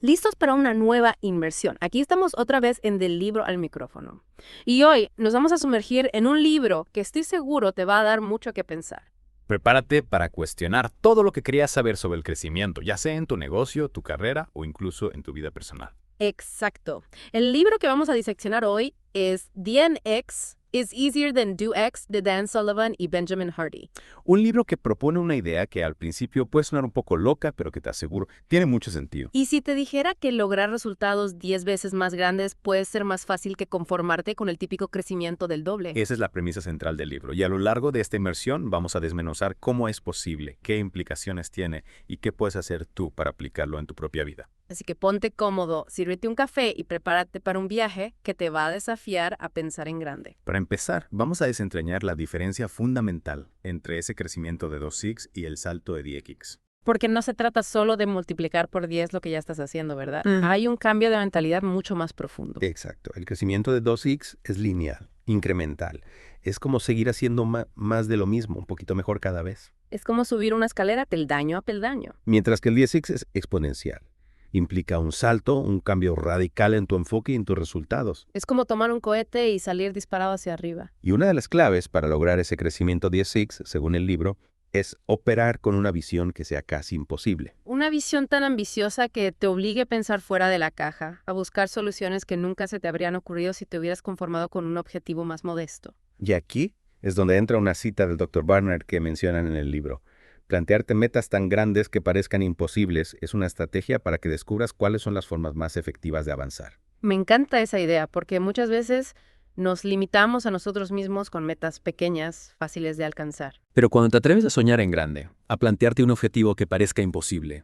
Listos para una nueva inmersión. Aquí estamos otra vez en Del libro al micrófono. Y hoy nos vamos a sumergir en un libro que estoy seguro te va a dar mucho que pensar. Prepárate para cuestionar todo lo que querías saber sobre el crecimiento, ya sea en tu negocio, tu carrera o incluso en tu vida personal. Exacto. El libro que vamos a diseccionar hoy es DNX is Easier Than Do X de Dan Sullivan y Benjamin Hardy. Un libro que propone una idea que al principio puede sonar un poco loca, pero que te aseguro tiene mucho sentido. Y si te dijera que lograr resultados 10 veces más grandes puede ser más fácil que conformarte con el típico crecimiento del doble. Esa es la premisa central del libro, y a lo largo de esta inmersión vamos a desmenuzar cómo es posible, qué implicaciones tiene y qué puedes hacer tú para aplicarlo en tu propia vida. Así que ponte cómodo, sírvete un café y prepárate para un viaje que te va a desafiar a pensar en grande. Para empezar, vamos a desentrañar la diferencia fundamental entre ese crecimiento de 2x y el salto de 10x. Porque no se trata solo de multiplicar por 10 lo que ya estás haciendo, ¿verdad? Hay un cambio de mentalidad mucho más profundo. Exacto. El crecimiento de 2x es lineal, incremental. Es como seguir haciendo más de lo mismo, un poquito mejor cada vez. Es como subir una escalera peldaño a peldaño. Mientras que el 10x es exponencial. Implica un salto, un cambio radical en tu enfoque y en tus resultados. Es como tomar un cohete y salir disparado hacia arriba. Y una de las claves para lograr ese crecimiento 10x, según el libro, es operar con una visión que sea casi imposible. Una visión tan ambiciosa que te obligue a pensar fuera de la caja, a buscar soluciones que nunca se te habrían ocurrido si te hubieras conformado con un objetivo más modesto. Y aquí es donde entra una cita del Dr. Barnard que mencionan en el libro. Plantearte metas tan grandes que parezcan imposibles es una estrategia para que descubras cuáles son las formas más efectivas de avanzar. Me encanta esa idea porque muchas veces nos limitamos a nosotros mismos con metas pequeñas, fáciles de alcanzar. Pero cuando te atreves a soñar en grande, a plantearte un objetivo que parezca imposible,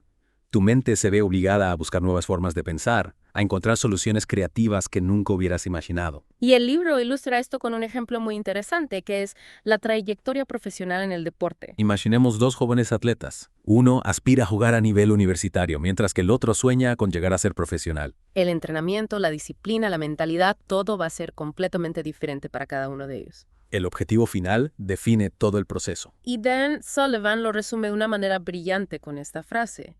tu mente se ve obligada a buscar nuevas formas de pensar, a encontrar soluciones creativas que nunca hubieras imaginado. Y el libro ilustra esto con un ejemplo muy interesante, que es la trayectoria profesional en el deporte. Imaginemos dos jóvenes atletas. Uno aspira a jugar a nivel universitario, mientras que el otro sueña con llegar a ser profesional. El entrenamiento, la disciplina, la mentalidad, todo va a ser completamente diferente para cada uno de ellos. El objetivo final define todo el proceso. Y Dan Sullivan lo resume de una manera brillante con esta frase.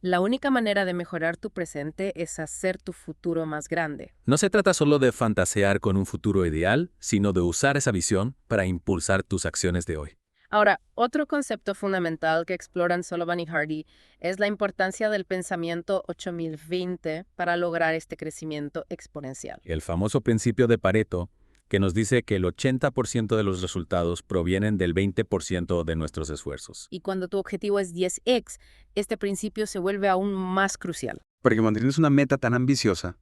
La única manera de mejorar tu presente es hacer tu futuro más grande. No se trata solo de fantasear con un futuro ideal, sino de usar esa visión para impulsar tus acciones de hoy. Ahora, otro concepto fundamental que exploran Sullivan y Hardy es la importancia del pensamiento 8020 para lograr este crecimiento exponencial. El famoso principio de Pareto, que nos dice que el 80% de los resultados provienen del 20% de nuestros esfuerzos. Y cuando tu objetivo es 10x, este principio se vuelve aún más crucial. Porque cuando tienes una meta tan ambiciosa,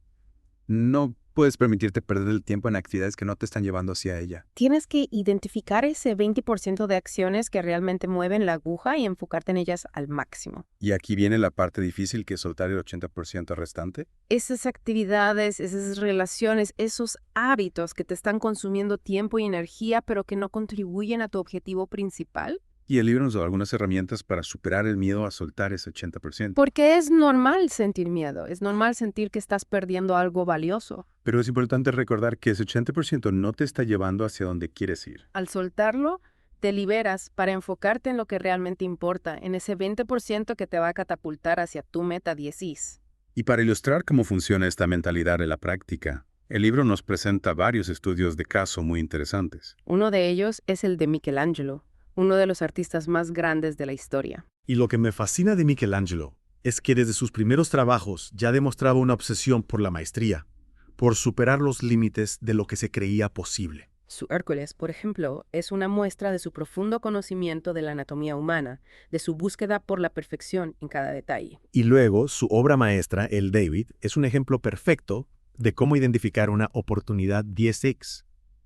no puedes permitirte perder el tiempo en actividades que no te están llevando hacia ella. Tienes que identificar ese 20% de acciones que realmente mueven la aguja y enfocarte en ellas al máximo. Y aquí viene la parte difícil, que es soltar el 80% restante. Esas actividades, esas relaciones, esos hábitos que te están consumiendo tiempo y energía, pero que no contribuyen a tu objetivo principal. Y el libro nos da algunas herramientas para superar el miedo a soltar ese 80%. Porque es normal sentir miedo, es normal sentir que estás perdiendo algo valioso. Pero es importante recordar que ese 80% no te está llevando hacia donde quieres ir. Al soltarlo, te liberas para enfocarte en lo que realmente importa, en ese 20% que te va a catapultar hacia tu meta 10x. Y para ilustrar cómo funciona esta mentalidad en la práctica, el libro nos presenta varios estudios de caso muy interesantes. Uno de ellos es el de Michelangelo, uno de los artistas más grandes de la historia. Y lo que me fascina de Michelangelo es que desde sus primeros trabajos ya demostraba una obsesión por la maestría, por superar los límites de lo que se creía posible. Su Hércules, por ejemplo, es una muestra de su profundo conocimiento de la anatomía humana, de su búsqueda por la perfección en cada detalle. Y luego, su obra maestra, el David, es un ejemplo perfecto de cómo identificar una oportunidad 10x.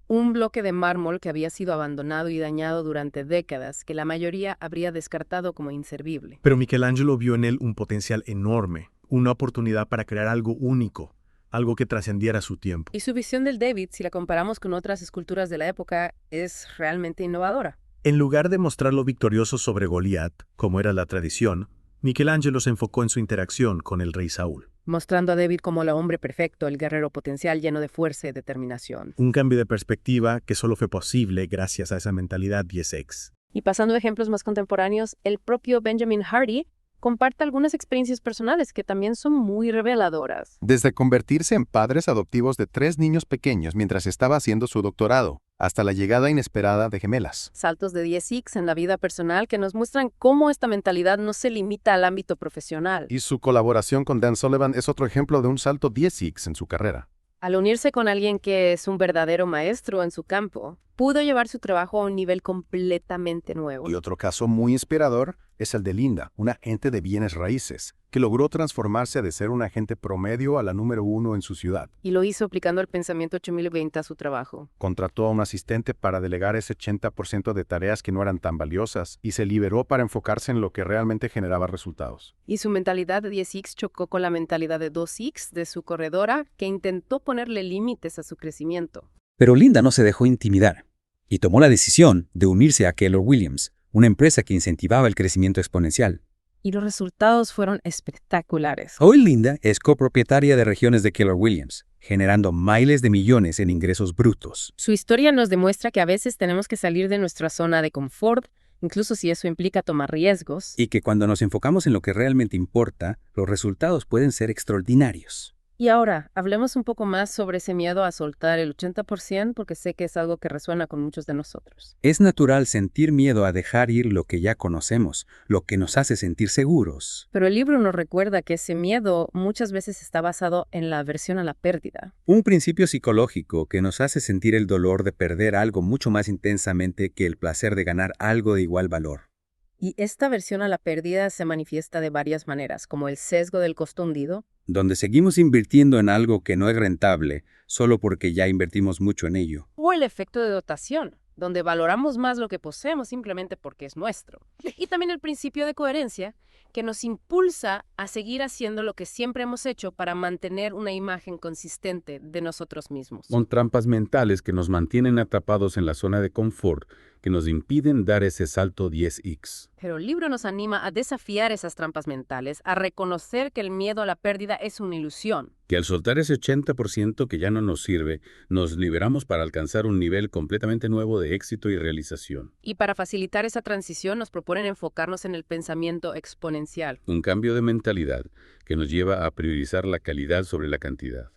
Un bloque de mármol que había sido abandonado y dañado durante décadas, que la mayoría habría descartado como inservible. Pero Michelangelo vio en él un potencial enorme, una oportunidad para crear algo único, algo que trascendiera su tiempo. Y su visión del David, si la comparamos con otras esculturas de la época, es realmente innovadora. En lugar de mostrarlo victorioso sobre Goliat, como era la tradición, Michelangelo se enfocó en su interacción con el rey Saúl. Mostrando a David como el hombre perfecto, el guerrero potencial lleno de fuerza y determinación. Un cambio de perspectiva que solo fue posible gracias a esa mentalidad 10x. Y pasando a ejemplos más contemporáneos, el propio Benjamin Hardy comparte algunas experiencias personales que también son muy reveladoras. Desde convertirse en padres adoptivos de 3 niños pequeños mientras estaba haciendo su doctorado, hasta la llegada inesperada de gemelas. Saltos de 10x en la vida personal que nos muestran cómo esta mentalidad no se limita al ámbito profesional. Y su colaboración con Dan Sullivan es otro ejemplo de un salto 10x en su carrera. Al unirse con alguien que es un verdadero maestro en su campo, pudo llevar su trabajo a un nivel completamente nuevo. Y otro caso muy inspirador es el de Linda, una agente de bienes raíces, que logró transformarse de ser un agente promedio a la número 1 en su ciudad. Y lo hizo aplicando el pensamiento 8020 a su trabajo. Contrató a un asistente para delegar ese 80% de tareas que no eran tan valiosas y se liberó para enfocarse en lo que realmente generaba resultados. Y su mentalidad de 10x chocó con la mentalidad de 2x de su corredora, que intentó ponerle límites a su crecimiento. Pero Linda no se dejó intimidar y tomó la decisión de unirse a Keller Williams, una empresa que incentivaba el crecimiento exponencial. Y los resultados fueron espectaculares. Hoy Linda es copropietaria de regiones de Keller Williams, generando miles de millones en ingresos brutos. Su historia nos demuestra que a veces tenemos que salir de nuestra zona de confort, incluso si eso implica tomar riesgos. Y que cuando nos enfocamos en lo que realmente importa, los resultados pueden ser extraordinarios. Y ahora, hablemos un poco más sobre ese miedo a soltar el 80%, porque sé que es algo que resuena con muchos de nosotros. Es natural sentir miedo a dejar ir lo que ya conocemos, lo que nos hace sentir seguros. Pero el libro nos recuerda que ese miedo muchas veces está basado en la aversión a la pérdida. Un principio psicológico que nos hace sentir el dolor de perder algo mucho más intensamente que el placer de ganar algo de igual valor. Y esta aversión a la pérdida se manifiesta de varias maneras, como el sesgo del costo hundido, donde seguimos invirtiendo en algo que no es rentable solo porque ya invertimos mucho en ello. o el efecto de dotación, donde valoramos más lo que poseemos simplemente porque es nuestro. Y también el principio de coherencia, que nos impulsa a seguir haciendo lo que siempre hemos hecho para mantener una imagen consistente de nosotros mismos. Son trampas mentales que nos mantienen atrapados en la zona de confort, que nos impiden dar ese salto 10x. Pero el libro nos anima a desafiar esas trampas mentales, a reconocer que el miedo a la pérdida es una ilusión. Que al soltar ese 80% que ya no nos sirve, nos liberamos para alcanzar un nivel completamente nuevo de éxito y realización. Y para facilitar esa transición nos proponen enfocarnos en el pensamiento exponencial. Un cambio de mentalidad que nos lleva a priorizar la calidad sobre la cantidad,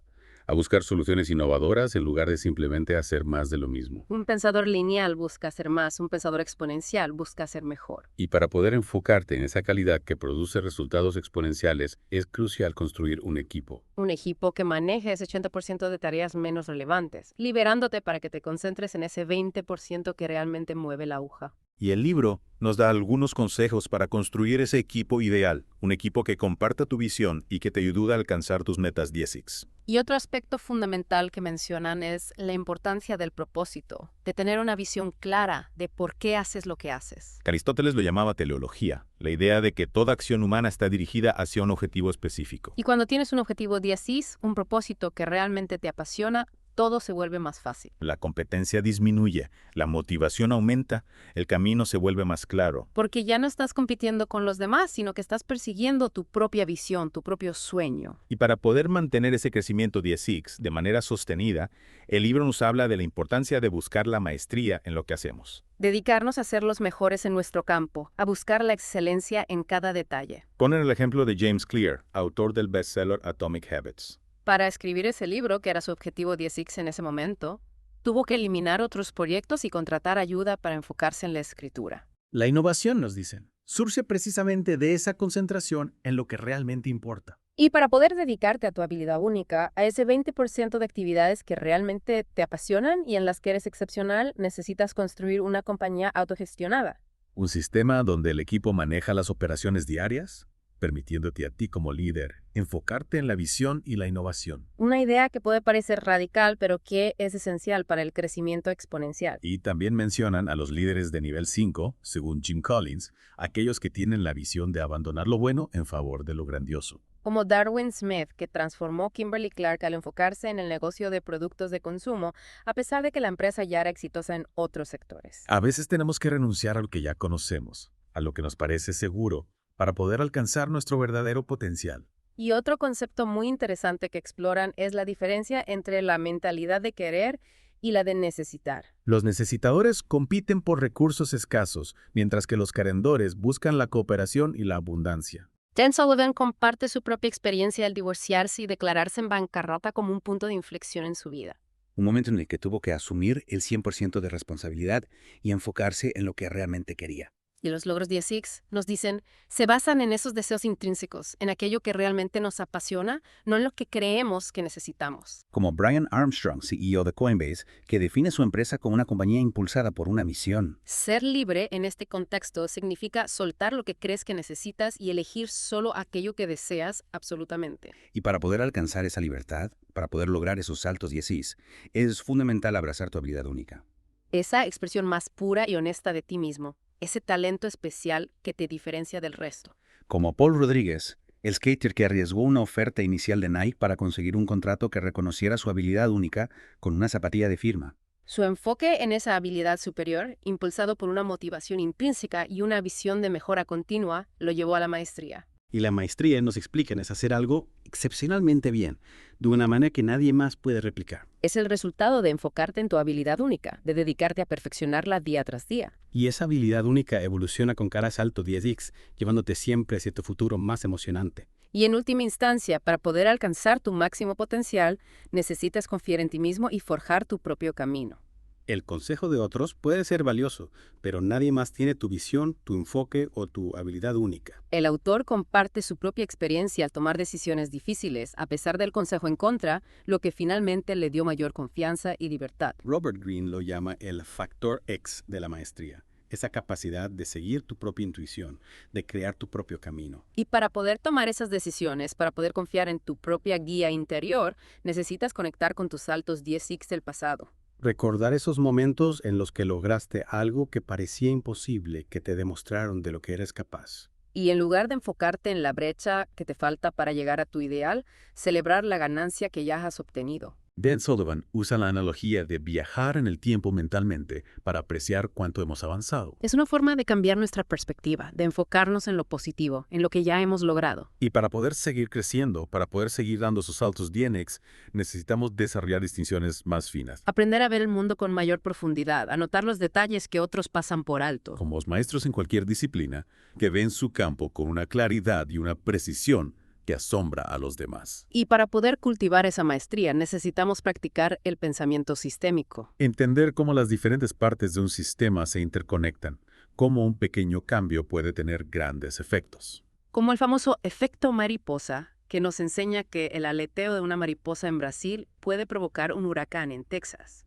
a buscar soluciones innovadoras en lugar de simplemente hacer más de lo mismo. Un pensador lineal busca hacer más, un pensador exponencial busca hacer mejor. Y para poder enfocarte en esa calidad que produce resultados exponenciales, es crucial construir un equipo. Un equipo que maneje ese 80% de tareas menos relevantes, liberándote para que te concentres en ese 20% que realmente mueve la aguja. Y el libro nos da algunos consejos para construir ese equipo ideal, un equipo que comparta tu visión y que te ayude a alcanzar tus metas 10x. Y otro aspecto fundamental que mencionan es la importancia del propósito, de tener una visión clara de por qué haces lo que haces. Aristóteles lo llamaba teleología, la idea de que toda acción humana está dirigida hacia un objetivo específico. Y cuando tienes un objetivo 10x, un propósito que realmente te apasiona, todo se vuelve más fácil. La competencia disminuye, la motivación aumenta, el camino se vuelve más claro. Porque ya no estás compitiendo con los demás, sino que estás persiguiendo tu propia visión, tu propio sueño. Y para poder mantener ese crecimiento 10x de manera sostenida, el libro nos habla de la importancia de buscar la maestría en lo que hacemos. Dedicarnos a ser los mejores en nuestro campo, a buscar la excelencia en cada detalle. Ponen el ejemplo de James Clear, autor del bestseller Atomic Habits. Para escribir ese libro, que era su objetivo 10x en ese momento, tuvo que eliminar otros proyectos y contratar ayuda para enfocarse en la escritura. La innovación, nos dicen, surge precisamente de esa concentración en lo que realmente importa. Y para poder dedicarte a tu habilidad única, a ese 20% de actividades que realmente te apasionan y en las que eres excepcional, necesitas construir una compañía autogestionada. Un sistema donde el equipo maneja las operaciones diarias, permitiéndote a ti como líder enfocarte en la visión y la innovación. Una idea que puede parecer radical, pero que es esencial para el crecimiento exponencial. Y también mencionan a los líderes de nivel 5, según Jim Collins, aquellos que tienen la visión de abandonar lo bueno en favor de lo grandioso. Como Darwin Smith, que transformó Kimberly-Clark al enfocarse en el negocio de productos de consumo, a pesar de que la empresa ya era exitosa en otros sectores. A veces tenemos que renunciar a lo que ya conocemos, a lo que nos parece seguro, para poder alcanzar nuestro verdadero potencial. Y otro concepto muy interesante que exploran es la diferencia entre la mentalidad de querer y la de necesitar. Los necesitadores compiten por recursos escasos, mientras que los querendores buscan la cooperación y la abundancia. Dan Sullivan comparte su propia experiencia al divorciarse y declararse en bancarrota como un punto de inflexión en su vida. Un momento en el que tuvo que asumir el 100% de responsabilidad y enfocarse en lo que realmente quería. Y los logros de Essex, nos dicen, se basan en esos deseos intrínsecos, en aquello que realmente nos apasiona, no en lo que creemos que necesitamos. Como Brian Armstrong, CEO de Coinbase, que define su empresa como una compañía impulsada por una misión. Ser libre en este contexto significa soltar lo que crees que necesitas y elegir solo aquello que deseas absolutamente. Y para poder alcanzar esa libertad, para poder lograr esos saltos y asís, es fundamental abrazar tu habilidad única. Esa expresión más pura y honesta de ti mismo. Ese talento especial que te diferencia del resto. Como Paul Rodríguez, el skater que arriesgó una oferta inicial de Nike para conseguir un contrato que reconociera su habilidad única con una zapatilla de firma. Su enfoque en esa habilidad superior, impulsado por una motivación intrínseca y una visión de mejora continua, lo llevó a la maestría. Y la maestría, nos explican, es hacer algo excepcionalmente bien, de una manera que nadie más puede replicar. Es el resultado de enfocarte en tu habilidad única, de dedicarte a perfeccionarla día tras día. Y esa habilidad única evoluciona con cada salto 10x, llevándote siempre hacia tu futuro más emocionante. Y en última instancia, para poder alcanzar tu máximo potencial, necesitas confiar en ti mismo y forjar tu propio camino. El consejo de otros puede ser valioso, pero nadie más tiene tu visión, tu enfoque o tu habilidad única. El autor comparte su propia experiencia al tomar decisiones difíciles, a pesar del consejo en contra, lo que finalmente le dio mayor confianza y libertad. Robert Greene lo llama el factor X de la maestría. Esa capacidad de seguir tu propia intuición, de crear tu propio camino. Y para poder tomar esas decisiones, para poder confiar en tu propia guía interior, necesitas conectar con tus saltos 10x del pasado. Recordar esos momentos en los que lograste algo que parecía imposible, que te demostraron de lo que eres capaz. Y en lugar de enfocarte en la brecha que te falta para llegar a tu ideal, celebrar la ganancia que ya has obtenido. Dan Sullivan usa la analogía de viajar en el tiempo mentalmente para apreciar cuánto hemos avanzado. Es una forma de cambiar nuestra perspectiva, de enfocarnos en lo positivo, en lo que ya hemos logrado. Y para poder seguir creciendo, para poder seguir dando esos saltos 10x, necesitamos desarrollar distinciones más finas. Aprender a ver el mundo con mayor profundidad, a notar los detalles que otros pasan por alto. Como los maestros en cualquier disciplina, que ven su campo con una claridad y una precisión que asombra a los demás. Y para poder cultivar esa maestría necesitamos practicar el pensamiento sistémico. Entender cómo las diferentes partes de un sistema se interconectan, cómo un pequeño cambio puede tener grandes efectos. Como el famoso efecto mariposa, que nos enseña que el aleteo de una mariposa en Brasil puede provocar un huracán en Texas.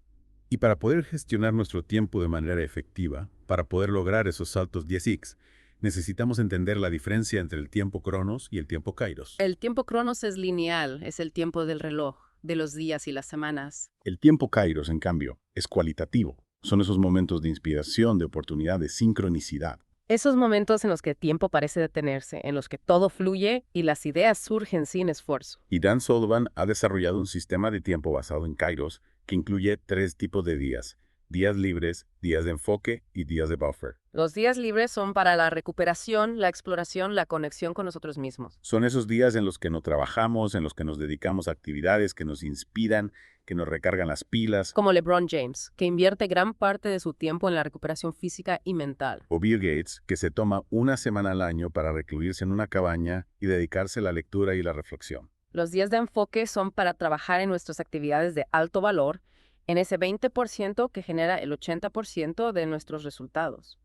Y para poder gestionar nuestro tiempo de manera efectiva, para poder lograr esos saltos 10x, necesitamos entender la diferencia entre el tiempo Cronos y el tiempo Kairos. El tiempo Cronos es lineal, es el tiempo del reloj, de los días y las semanas. El tiempo Kairos, en cambio, es cualitativo. Son esos momentos de inspiración, de oportunidad, de sincronicidad. Esos momentos en los que el tiempo parece detenerse, en los que todo fluye y las ideas surgen sin esfuerzo. Y Dan Sullivan ha desarrollado un sistema de tiempo basado en Kairos que incluye 3 tipos de días: días libres, días de enfoque y días de buffer. Los días libres son para la recuperación, la exploración, la conexión con nosotros mismos. Son esos días en los que no trabajamos, en los que nos dedicamos a actividades que nos inspiran, que nos recargan las pilas. Como LeBron James, que invierte gran parte de su tiempo en la recuperación física y mental. O Bill Gates, que se toma una semana al año para recluirse en una cabaña y dedicarse a la lectura y la reflexión. Los días de enfoque son para trabajar en nuestras actividades de alto valor, en ese 20% que genera el 80% de nuestros resultados.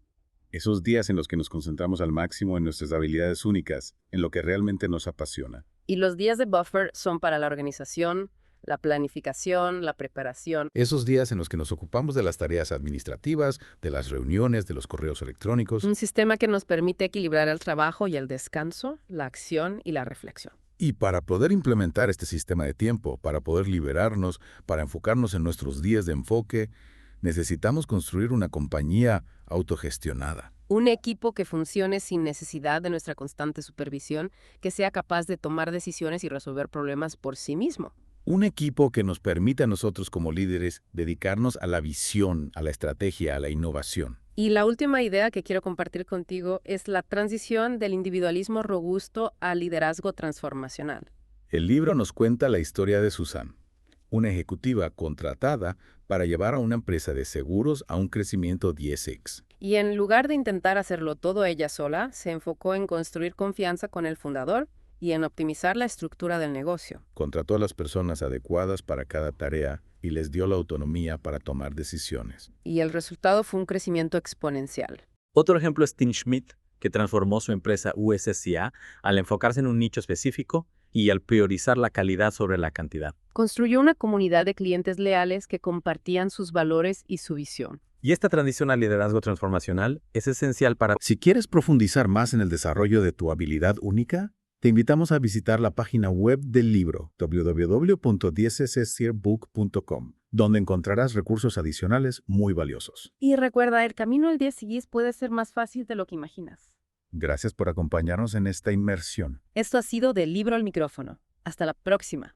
Esos días en los que nos concentramos al máximo en nuestras habilidades únicas, en lo que realmente nos apasiona. Y los días de buffer son para la organización, la planificación, la preparación. Esos días en los que nos ocupamos de las tareas administrativas, de las reuniones, de los correos electrónicos. Un sistema que nos permite equilibrar el trabajo y el descanso, la acción y la reflexión. Y para poder implementar este sistema de tiempo, para poder liberarnos, para enfocarnos en nuestros días de enfoque, necesitamos construir una compañía autogestionada. Un equipo que funcione sin necesidad de nuestra constante supervisión, que sea capaz de tomar decisiones y resolver problemas por sí mismo. Un equipo que nos permita a nosotros como líderes dedicarnos a la visión, a la estrategia, a la innovación. Y la última idea que quiero compartir contigo es la transición del individualismo robusto al liderazgo transformacional. El libro nos cuenta la historia de Susan, una ejecutiva contratada para llevar a una empresa de seguros a un crecimiento 10x. Y en lugar de intentar hacerlo todo ella sola, se enfocó en construir confianza con el fundador y en optimizar la estructura del negocio. Contrató a las personas adecuadas para cada tarea y les dio la autonomía para tomar decisiones. Y el resultado fue un crecimiento exponencial. Otro ejemplo es Tim Schmidt, que transformó su empresa USSA al enfocarse en un nicho específico y al priorizar la calidad sobre la cantidad. Construyó una comunidad de clientes leales que compartían sus valores y su visión. Y esta transición al liderazgo transformacional es esencial para... Si quieres profundizar más en el desarrollo de tu habilidad única, te invitamos a visitar la página web del libro www.dscsbook.com, donde encontrarás recursos adicionales muy valiosos. Y recuerda, el camino al 10X puede ser más fácil de lo que imaginas. Gracias por acompañarnos en esta inmersión. Esto ha sido Del Libro al Micrófono. Hasta la próxima.